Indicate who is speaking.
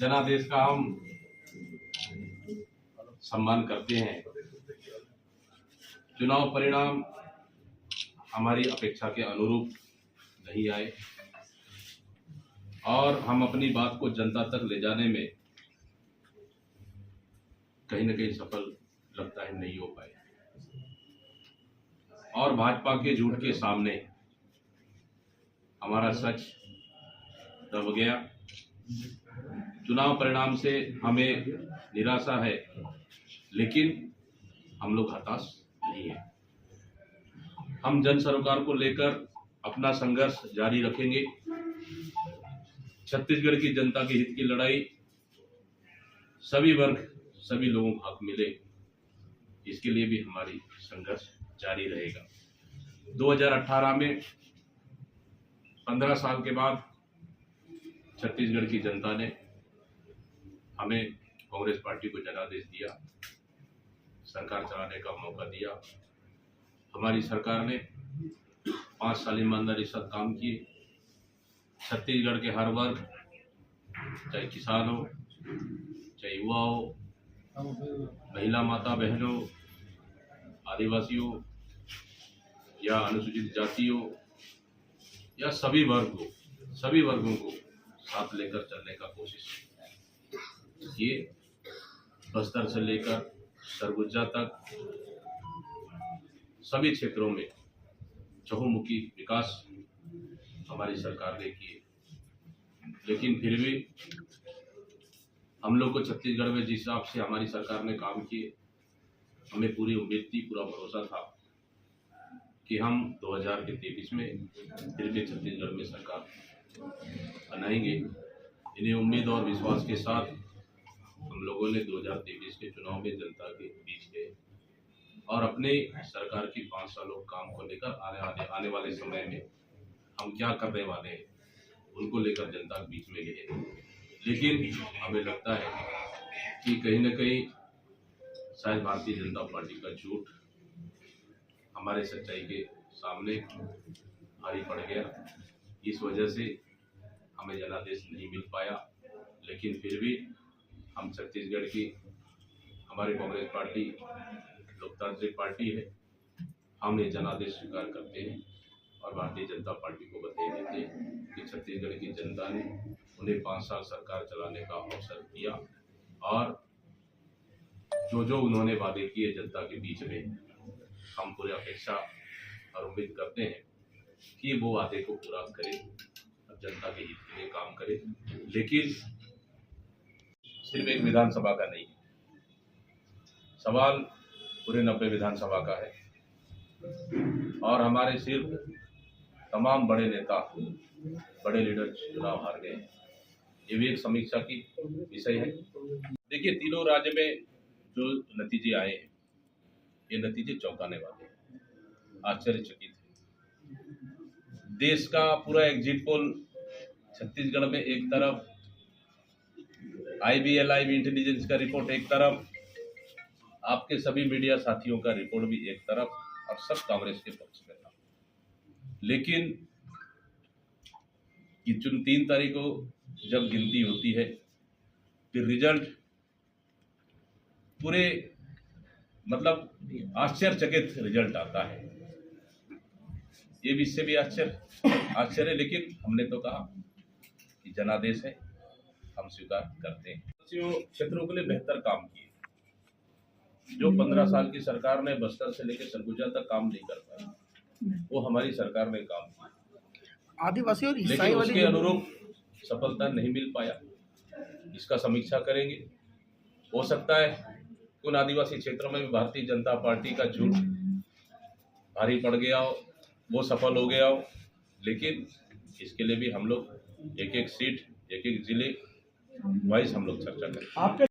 Speaker 1: जनादेश का हम सम्मान करते हैं। चुनाव परिणाम हमारी अपेक्षा के अनुरूप नहीं आए और हम अपनी बात को जनता तक ले जाने में कहीं न कहीं सफल लगता है नहीं हो पाए और भाजपा के झूठ के सामने हमारा सच दब गया। चुनाव परिणाम से हमें निराशा है, लेकिन हम लोग हताश नहीं है। हम जन सरोकार को लेकर अपना संघर्ष जारी रखेंगे। छत्तीसगढ़ की जनता के हित की लड़ाई सभी वर्ग, सभी लोगों को हक मिले, इसके लिए भी हमारी संघर्ष जारी रहेगा। 2018 में 15 साल के बाद छत्तीसगढ़ की जनता ने हमें कांग्रेस पार्टी को जनादेश दिया, सरकार चलाने का मौका दिया। हमारी सरकार ने 5 साल ईमानदारी से काम किए। छत्तीसगढ़ के हर वर्ग, चाहे किसान हो, चाहे युवा हो, महिला माता बहनों, आदिवासी हो या अनुसूचित जाति हो या सभी वर्गों को साथ लेकर चलने का कोशिश किए। बस्तर से लेकर सरगुजा तक सभी क्षेत्रों में चहुमुखी विकास हमारी सरकार ने किए, लेकिन फिर भी हम लोग को छत्तीसगढ़ में जिस हिसाब से हमारी सरकार ने काम किए, हमें पूरी उम्मीद थी, पूरा भरोसा था कि हम 2023 में फिर भी छत्तीसगढ़ में सरकार बनाएंगे। इन्हीं उम्मीद और विश्वास के साथ हम लोगों ने 2023 के चुनाव में जनता के बीच गए और अपने सरकार की 5 सालों काम को लेकर आने वाले समय में हम क्या करने वाले हैं उनको लेकर जनता के बीच में गए। लेकिन हमें लगता है कि कहीं न कहीं शायद भारतीय जनता पार्टी का झूठ हमारे सच्चाई के सामने भारी पड़ गया। इस वजह से हमें जनादेश नहीं मिल पाया, लेकिन फिर भी हम छत्तीसगढ़ की, हमारी कांग्रेस पार्टी लोकतांत्रिक पार्टी है, हम ये जनादेश स्वीकार करते हैं और भारतीय जनता पार्टी को बधाई देते हैं कि छत्तीसगढ़ की जनता ने उन्हें 5 साल सरकार चलाने का अवसर दिया और जो उन्होंने वादे किए जनता के बीच में, हम पूरी अपेक्षा और उम्मीद करते हैं कि वो वादे को पूरा करें, जनता के हित के लिए काम करें। लेकिन सिर्फ एक विधानसभा का नहीं, सवाल पूरे 90 विधानसभा का है और हमारे सिर्फ तमाम बड़े नेता, बड़े लीडर चुनाव हार गए। ये भी एक समीक्षा की विषय है। देखिए, तीनों राज्य में जो नतीजे आए हैं, ये नतीजे चौंकाने वाले हैं, आश्चर्यचकित है। देश का पूरा एग्जिट पोल छत्तीसगढ़ में एक तरफ, IBLIB इंटेलिजेंस का रिपोर्ट एक तरफ, आपके सभी मीडिया साथियों का रिपोर्ट भी एक तरफ, और सब कांग्रेस के पक्ष में था। लेकिन 3 तारीख को जब गिनती होती है, फिर रिजल्ट पूरे मतलब आश्चर्यचकित रिजल्ट आता है। ये भी इससे भी आश्चर्य, लेकिन हमने तो कहा कि जनादेश है, हम स्वीकार करते हैं। क्षेत्रों के लिए बेहतर काम किए। जो 15 साल की सरकार ने बस्तर से लेकर सरगुजा तक काम नहीं कर पाई, वो हमारी सरकार ने काम किया।
Speaker 2: आदिवासी और ईसाई
Speaker 1: लेकिन उसके अनुरूप सफलता नहीं मिल पाया। इसका समीक्षा करेंगे। हो सकता है उन आदिवासी क्षेत्रों में भी भारतीय जनता पार्टी का झूठ भारी पड़ गया हो, वो सफल हो गया हो, लेकिन इसके लिए भी हम लोग एक-एक सीट, एक-एक जिले वाइज हम लोग चर्चा करें।